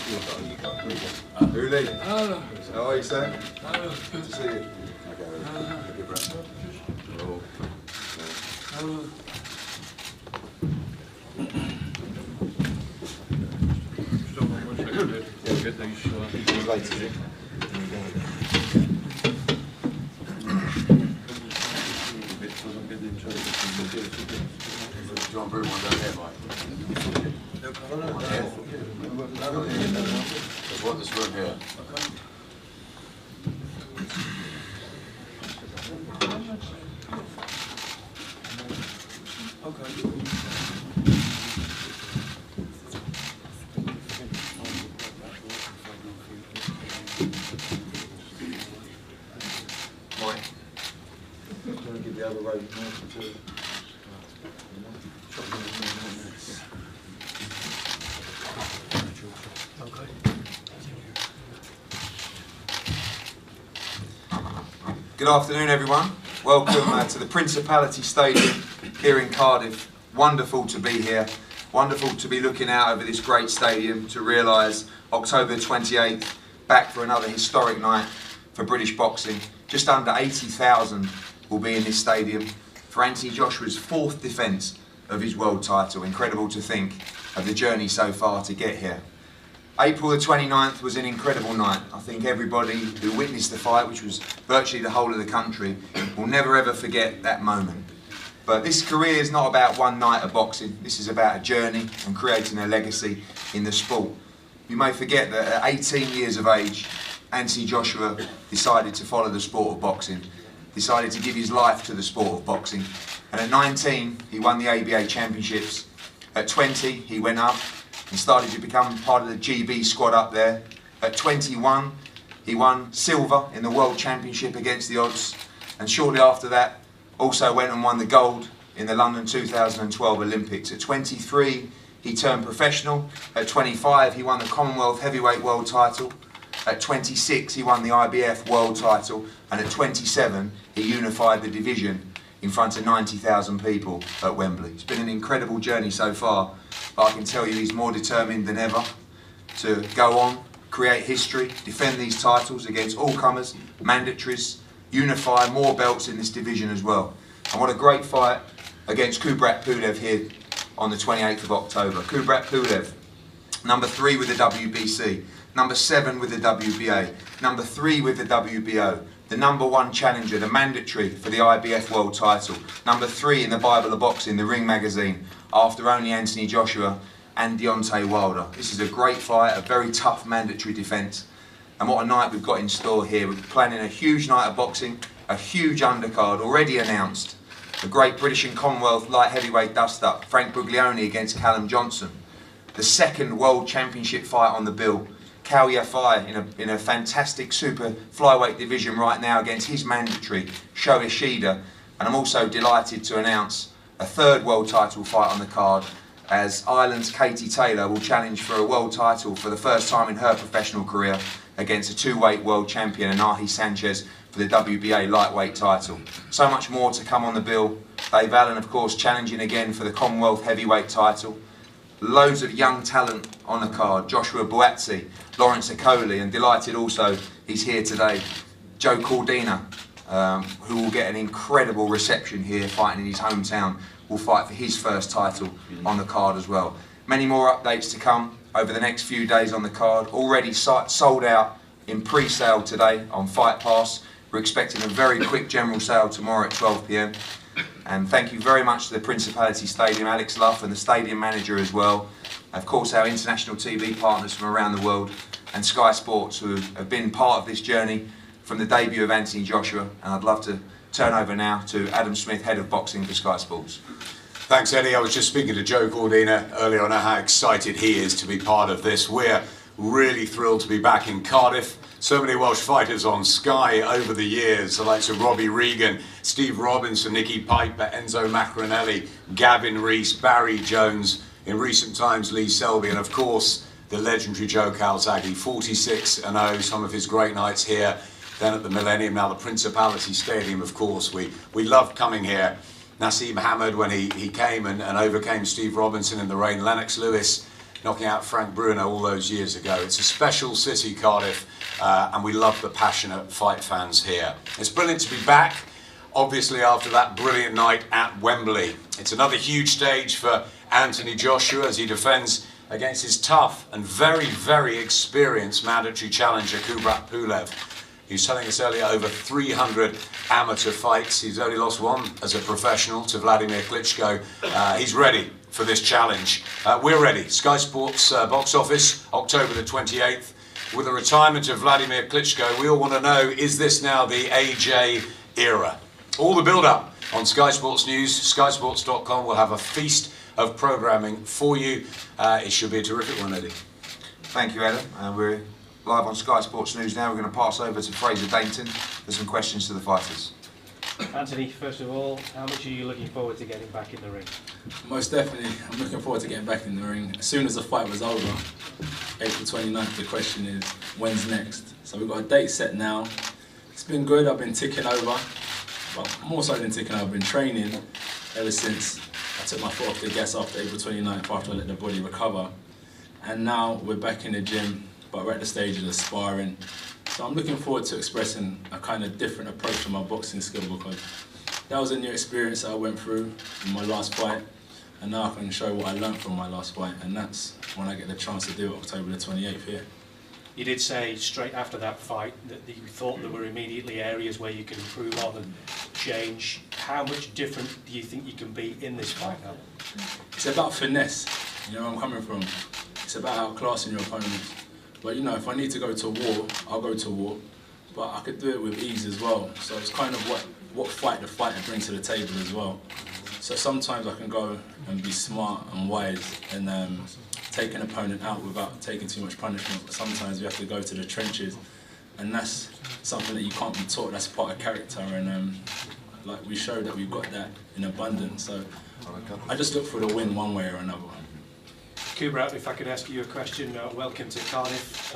Uli, Hello. how are you, Sam? Hello. Good to see you. Okay, good breath. Oh. Hello. He's late, is he? Do you want to bring one down here, Mike? There's what this room here. Mike, I'm going to give the other road to Good afternoon, everyone. Welcome to the Principality Stadium here in Cardiff. Wonderful to be here. Wonderful to be looking out over this great stadium to realise October 28th, back for another historic night for British boxing. Just under 80,000 will be in this stadium for Anthony Joshua's 4th defence of his world title. Incredible to think of the journey so far to get here. April the 29th was an incredible night. I think everybody who witnessed the fight, which was virtually the whole of the country, will never ever forget that moment. But this career is not about one night of boxing. This is about a journey and creating a legacy in the sport. You may forget that at 18 years of age, Anthony Joshua decided to follow the sport of boxing, decided to give his life to the sport of boxing. And at 19, he won the ABA Championships. At 20, he went up and started to become part of the GB squad up there. At 21, he won silver in the World Championship against the odds, and shortly after that also went and won the gold in the London 2012 Olympics. At 23, he turned professional. At 25, he won the Commonwealth Heavyweight World title. At 26, he won the IBF World title, and at 27, he unified the division in front of 90,000 people at Wembley. It's been an incredible journey so far, but I can tell you he's more determined than ever to go on, create history, defend these titles against all comers, mandatories, unify more belts in this division as well. And what a great fight against Kubrat Pulev here on the 28th of October. Kubrat Pulev, number 3 with the WBC, number 7 with the WBA, number 3 with the WBO, the number 1 challenger, the mandatory for the IBF World title, number 3 in the Bible of Boxing, the Ring magazine, after only Anthony Joshua and Deontay Wilder. This is a great fight, a very tough mandatory defence, and what a night we've got in store here. We're planning a huge night of boxing, a huge undercard already announced. The great British and Commonwealth light heavyweight dust-up, Frank Buglioni against Callum Johnson. The 2nd World Championship fight on the bill, Kao Yafai in a fantastic super flyweight division right now against his mandatory, Sho Ishida. And I'm also delighted to announce a 3rd world title fight on the card, as Ireland's Katie Taylor will challenge for a world title for the first time in her professional career against a 2-weight world champion, Anahi Sanchez, for the WBA lightweight title. So much more to come on the bill. Dave Allen, of course, challenging again for the Commonwealth heavyweight title. Loads of young talent on the card. Joshua Buatsi, Lawrence Okoli, and delighted also he's here today, Joe Cordina, who will get an incredible reception here fighting in his hometown, will fight for his first title on the card as well. Many more updates to come over the next few days on the card. Already sold out in pre-sale today on Fight Pass. We're expecting a very quick general sale tomorrow at 12 p.m. And thank you very much to the Principality Stadium, Alex Luff, and the stadium manager as well. Of course, our international TV partners from around the world, and Sky Sports, who have been part of this journey from the debut of Anthony Joshua. And I'd love to turn over now to Adam Smith, Head of Boxing for Sky Sports. Thanks, Eddie. I was just speaking to Joe Cordina earlier on how excited he is to be part of this. We're really thrilled to be back in Cardiff. So many Welsh fighters on Sky over the years, the likes of Robbie Regan, Steve Robinson, Nicky Piper, Enzo Macronelli, Gavin Rees, Barry Jones, in recent times Lee Selby, and of course the legendary Joe Calzaghe, 46-0, some of his great nights here, then at the Millennium, now the Principality Stadium, of course. We loved coming here. Nassim Hamid, when he came and overcame Steve Robinson in the rain, Lennox Lewis, knocking out Frank Bruno all those years ago. It's a special city, Cardiff, and we love the passionate fight fans here. It's brilliant to be back, obviously after that brilliant night at Wembley. It's another huge stage for Anthony Joshua as he defends against his tough and very, very experienced mandatory challenger, Kubrat Pulev. He was telling us earlier over 300 amateur fights. He's only lost one as a professional to Vladimir Klitschko. He's ready for this challenge. We're ready. Sky Sports box office, October the 28th. With the retirement of Vladimir Klitschko, we all want to know, is this now the AJ era? All the build-up on Sky Sports News. SkySports.com will have a feast of programming for you. It should be a terrific one, Eddie. Thank you, Adam. We're live on Sky Sports News now. We're going to pass over to Fraser Dainton for some questions to the fighters. Anthony, first of all, how much are you looking forward to getting back in the ring? Most definitely, I'm looking forward to getting back in the ring. As soon as the fight was over, April 29th, the question is, when's next? So we've got a date set now. It's been good, I've been ticking over. Well, more so than ticking over, I've been training ever since I took my foot off the gas after April 29th, after I let the body recover. And now we're back in the gym, but we're at the stage of the sparring. So I'm looking forward to expressing a kind of different approach to my boxing skill, because that was a new experience that I went through in my last fight, and now I can show what I learned from my last fight, and that's when I get the chance to do it, October the 28th here. You did say straight after that fight that you thought there were immediately areas where you could improve on and change. How much different do you think you can be in this fight now? It's about finesse, you know where I'm coming from. It's about outclassing your opponent. But you know, if I need to go to war, I'll go to war. But I could do it with ease as well. So it's kind of what fight the fighter brings to the table as well. So sometimes I can go and be smart and wise and take an opponent out without taking too much punishment. But sometimes we have to go to the trenches, and that's something that you can't be taught. That's part of character, and like we show that we've got that in abundance. So I just look for the win one way or another. Kubrat, if I could ask you a question, welcome to Cardiff.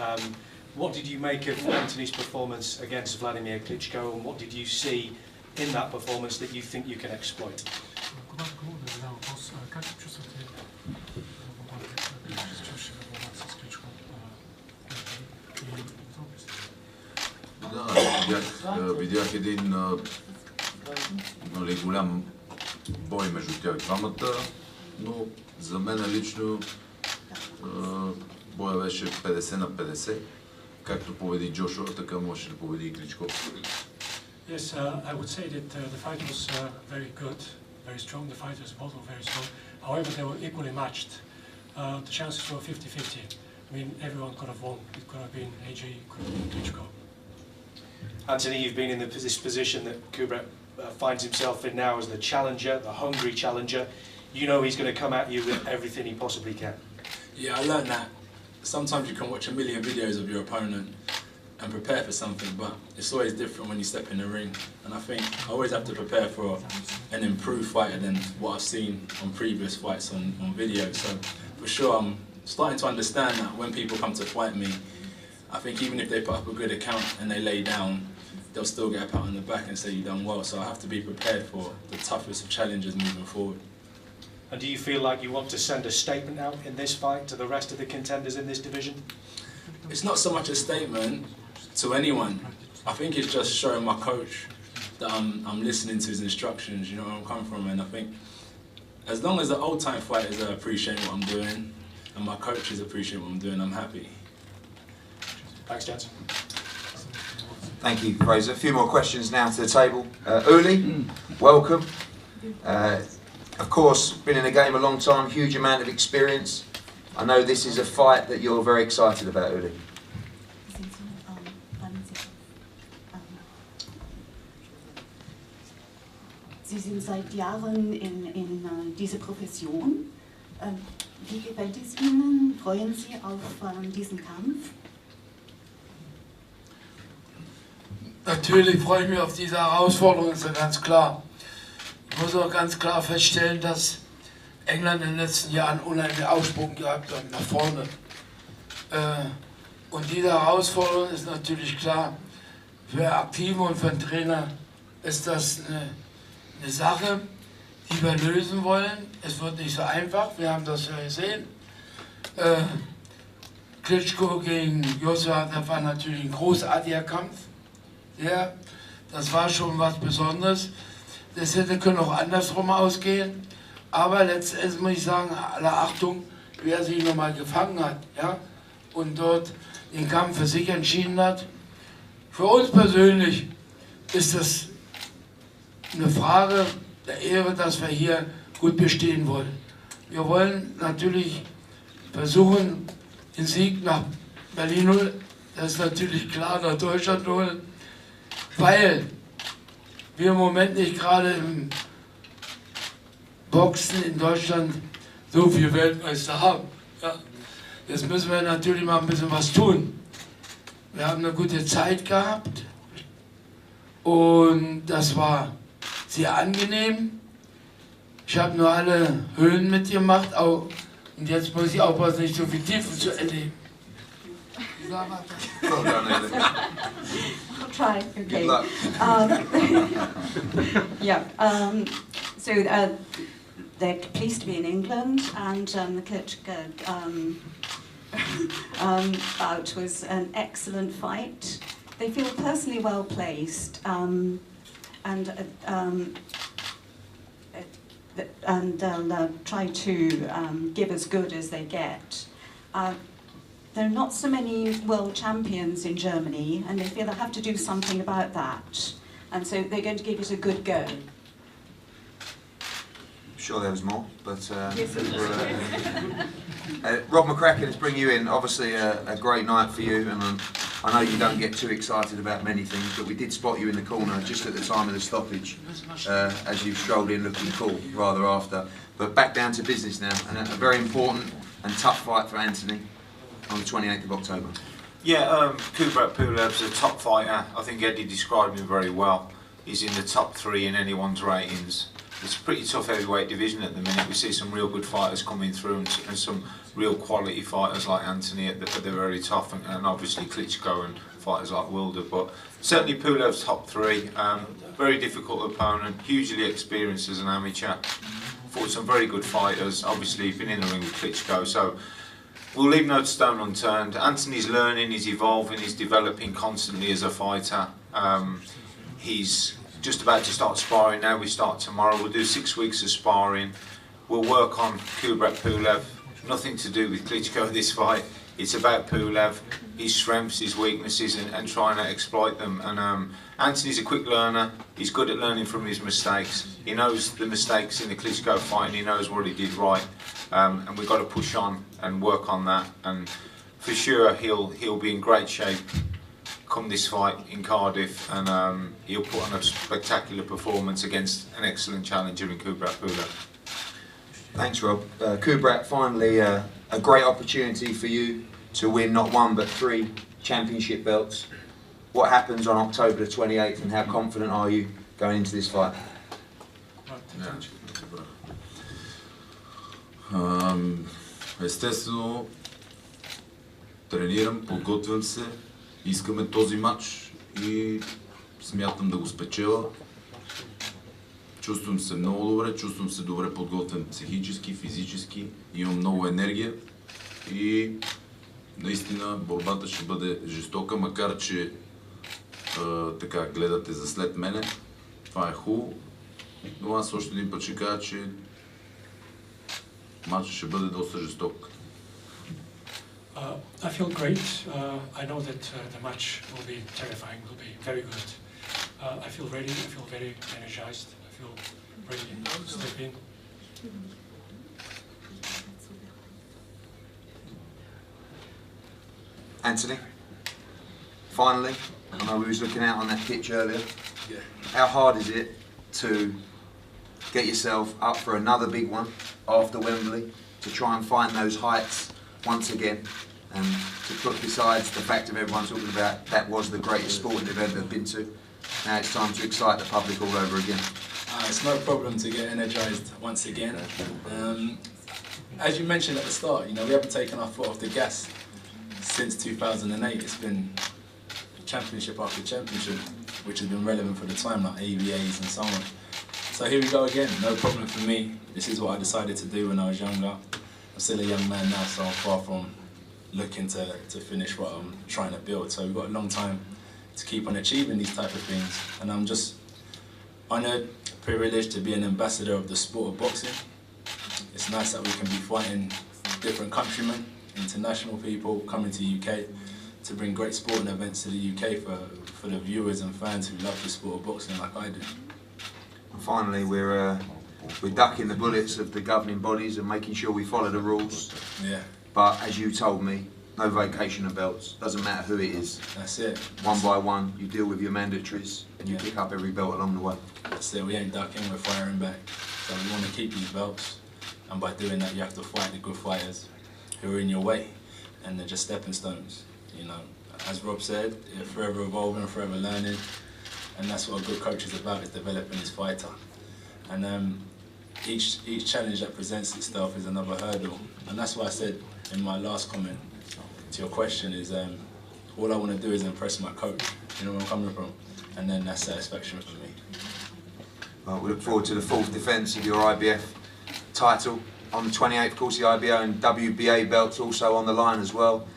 What did you make of Anthony's performance against Vladimir Klitschko, and what did you see in that performance that you think you can exploit? Видях един голям бой между тях двамата, но за мен лично боя беше 50 на 50. Както победи Джошуа, така можеше да победи и Кличко. Yes, I would say that the fight was very good, very strong. The fighters both were very strong. However, they were equally matched. The chances were 50-50. I mean, everyone could have won. It could have been AJ, it could have been Klitschko. Anthony, you've been in this position that Kubrat finds himself in now as the challenger, the hungry challenger. You know he's going to come at you with everything he possibly can. Yeah, I learned that. Sometimes you can watch a million videos of your opponent and prepare for something, but it's always different when you step in the ring. And I think I always have to prepare for an improved fighter than what I've seen on previous fights on video. So for sure, I'm starting to understand that when people come to fight me, I think even if they put up a good account and they lay down, they'll still get a pat on the back and say you've done well. So I have to be prepared for the toughest of challenges moving forward. And do you feel like you want to send a statement out in this fight to the rest of the contenders in this division? It's not so much a statement to anyone. I think it's just showing my coach that I'm listening to his instructions, you know where I'm coming from, and I think as long as the old time fighters are appreciating what I'm doing and my coaches appreciate what I'm doing, I'm happy. Thanks, gents. Thank you, Fraser. A few more questions now to the table. Uli, welcome. Of course, been in the game a long time, huge amount of experience. I know this is a fight that you're very excited about, Uli. Sie sind seit Jahren in dieser Profession. Wie gefällt es Ihnen? Freuen Sie auf diesen Kampf? Natürlich freue ich mich auf diese Herausforderung, ist ja ganz klar. Ich muss auch ganz klar feststellen, dass England in den letzten Jahren unheimlichen Aufschwung gehabt hat nach vorne. Und diese Herausforderung ist natürlich klar, für Aktive und für den Trainer ist das eine Sache, die wir lösen wollen. Es wird nicht so einfach, wir haben das ja gesehen. Klitschko gegen Joshua, das war natürlich ein großartiger Kampf. Ja, das war schon was Besonderes. Das hätte können auch andersrum ausgehen. Aber letztendlich muss ich sagen, alle Achtung, wer sich nochmal gefangen hat, ja, und dort den Kampf für sich entschieden hat. Für uns persönlich ist das eine Frage der Ehre, dass wir hier gut bestehen wollen. Wir wollen natürlich versuchen, den Sieg nach Berlin holen, das ist natürlich klar, nach Deutschland holen, weil wir im Moment nicht gerade im Boxen in Deutschland so viele Weltmeister haben. Ja. Jetzt müssen wir natürlich mal ein bisschen was tun. Wir haben eine gute Zeit gehabt und das war sehr angenehm. Ich habe nur alle Höhen mitgemacht und jetzt muss ich aufpassen, nicht so viel Tiefen zu erleben. Well done, Ellie. I'll try. Okay. Good luck. Yeah. So they're pleased to be in England, and the Klitschko bout was an excellent fight. They feel personally well placed, and they'll try to give as good as they get. There are not so many world champions in Germany, and they feel they have to do something about that. And so they're going to give it a good go. Sure there was more, but Yes. Rob McCracken, let's bring you in. Obviously a great night for you, and I know you don't get too excited about many things, but we did spot you in the corner just at the time of the stoppage as you strolled in looking cool rather after. But back down to business now, and a very important and tough fight for Anthony on the 28th of October. Yeah, Kubrat Pulev's a top fighter. I think Eddie described him very well. He's in the top 3 in anyone's ratings. It's a pretty tough heavyweight division at the minute. We see some real good fighters coming through and some real quality fighters like Anthony at the very top, and obviously Klitschko and fighters like Wilder. But certainly Pulev's top 3. Very difficult opponent, hugely experienced as an amateur. Fought some very good fighters. Obviously been in the ring with Klitschko, so we'll leave no stone unturned. Anthony's learning, he's evolving, he's developing constantly as a fighter. He's just about to start sparring now. We start tomorrow. We'll do 6 weeks of sparring. We'll work on Kubrat Pulev. Nothing to do with Klitschko this fight. It's about Pulev, his strengths, his weaknesses, and trying to exploit them. And Anthony's a quick learner. He's good at learning from his mistakes. He knows the mistakes in the Klitschko fight, and he knows what he did right. And we've got to push on and work on that. And for sure, he'll be in great shape come this fight in Cardiff, and he'll put on a spectacular performance against an excellent challenger in Kubrat Pulev. Thanks, Rob. Kubrat, finally a great opportunity for you to win not 1 but 3 championship belts. What happens on October the 28th, and how confident are you going into this fight? Естествено, тренирам, подготвям се, искаме този матч и смятам да го спечеля. Чувствам се много добре, чувствам се добре подготвен психически, физически, имам много енергия и наистина борбата ще бъде жестока, макар че така гледате за след мене. Това е хубаво, но аз още един път ще кажа, че матчът ще бъде доста жесток. I feel great. I know that the match will be terrifying, will be very good. I feel ready, I feel very energized, I feel ready to step in. Anthony, finally, I know we was looking out on that pitch earlier. Yeah. How hard is it to get yourself up for another big one after Wembley, to try and find those heights once again, and to put besides the fact of everyone talking about that was the greatest sporting event they've been to, now it's time to excite the public all over again? It's no problem to get energised once again. As you mentioned at the start, you know, we haven't taken our foot off the gas since 2008. It's been championship after championship, which has been relevant for the time, like ABAs and so on. So here we go again, no problem for me. This is what I decided to do when I was younger. still a young man now, so I'm far from looking to finish what I'm trying to build. So we've got a long time to keep on achieving these type of things, and I'm just honoured, privileged to be an ambassador of the sport of boxing. It's nice that we can be fighting different countrymen, international people coming to UK to bring great sporting events to the UK for the viewers and fans who love the sport of boxing like I do. And finally, we're ducking the bullets of the governing bodies and making sure we follow the rules. Yeah. But as you told me, no vacation of belts. Doesn't matter who it is. That's it. One by one, you deal with your mandatories and you pick up every belt along the way. That's it. We ain't ducking, we're firing back. So we want to keep these belts, and by doing that, you have to fight the good fighters who are in your way, and they're just stepping stones. You know, as Rob said, you're forever evolving, forever learning, and that's what a good coach is about, is developing his fighter. And each challenge that presents itself is another hurdle, and that's why I said in my last comment to your question is all I want to do is impress my coach. You know where I'm coming from, and then that's satisfaction for me. Well, we look forward to the fourth defence of your IBF title on the 28th. Of course, the IBO and WBA belts also on the line as well.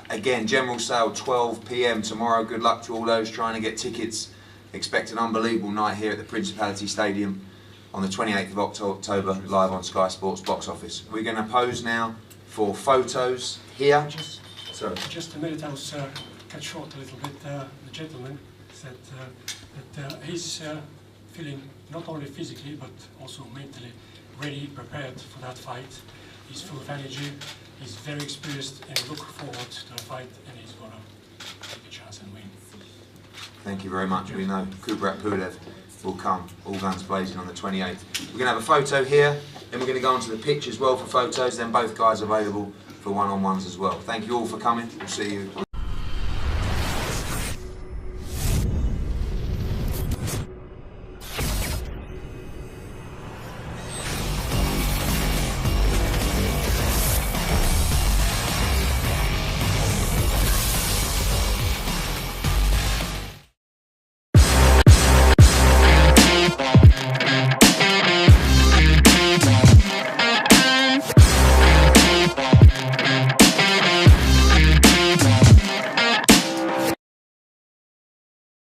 Again, general sale 12 PM tomorrow. Good luck to all those trying to get tickets. Expect an unbelievable night here at the Principality Stadium on the 28th of October, live on Sky Sports box office. We're going to pose now for photos here. Just a minute, I was cut short a little bit. The gentleman said that he's feeling not only physically but also mentally ready, prepared for that fight. He's full of energy, he's very experienced, and look forward to the fight, and he's going to take a chance and win. Thank you very much. We know Kubrat Pulev will come, all guns blazing, on the 28th. We're going to have a photo here, then we're going to go onto the pitch as well for photos, then both guys available for one-on-ones as well. Thank you all for coming. We'll see you.